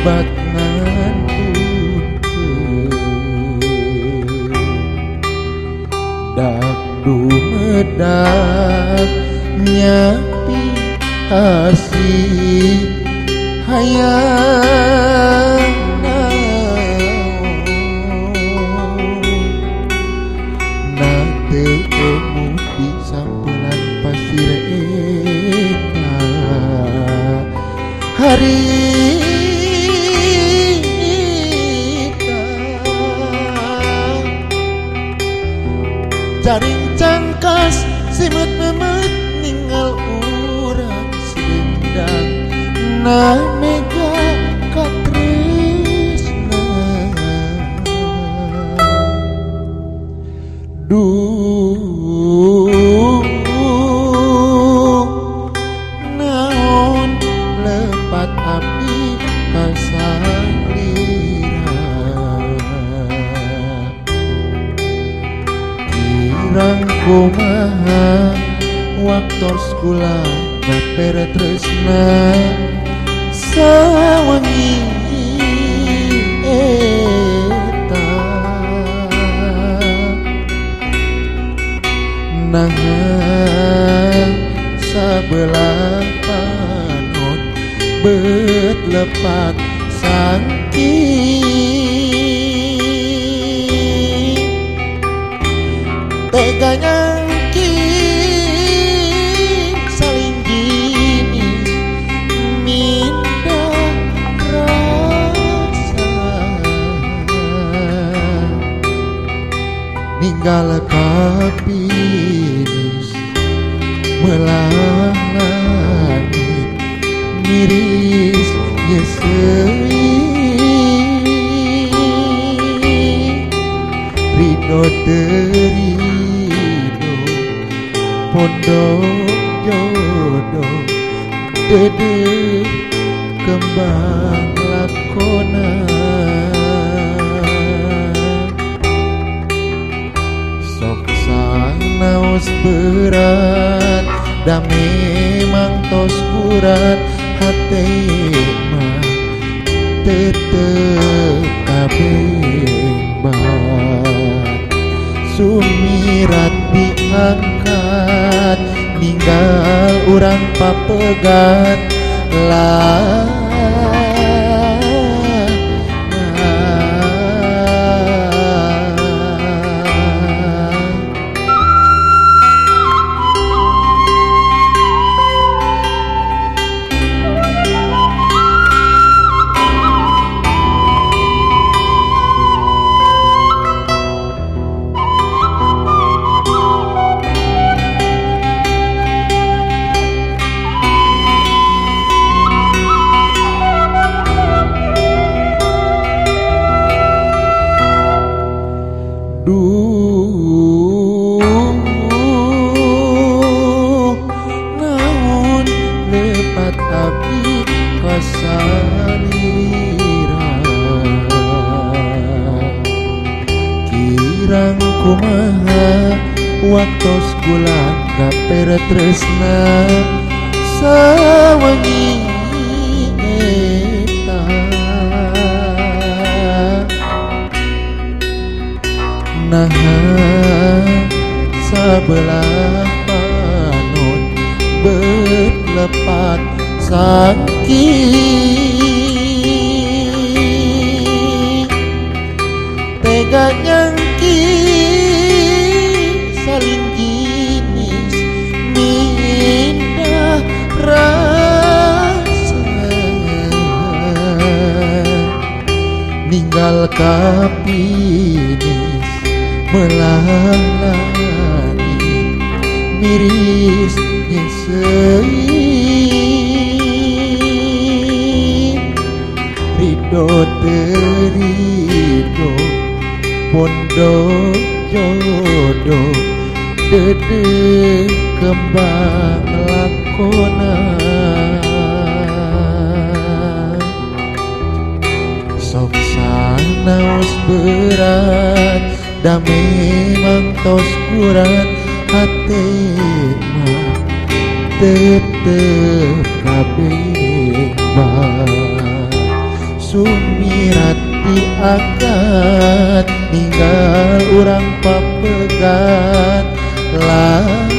obat ngantuk dak dumedak nyapi asih hayang nate emu di sampelan pasir eka hari jaring cangkas simut memet ninggal urang sindang na mega katresna duh naon lepat abdi kasalira kirang kumaha waktos kula ngapere tresna sawangi eta nahan sabelah panon bet lepat saking teganya ninggal kapinis melah langit miris yesewi ridho terido pondok jodoh dede kembang lakonan naos berat da memang tos kurat hate mah tetep kabebas sumirat diangkat ninggal urang papegat lah naon lepat abdi kasalira kirang kumaha waktos kula kapere tresna sawangi eta nahan sabelah panon berlepat saking tega nyangki saling ginis mindah rasa ninggal kapinis melah langit miris nyesei ridho terido pondok jodoh dede kembang lakonan sok sanaos berat da memang tos kurat hate mah tetep kabebas sumirat diangkat ninggal urang papegat lah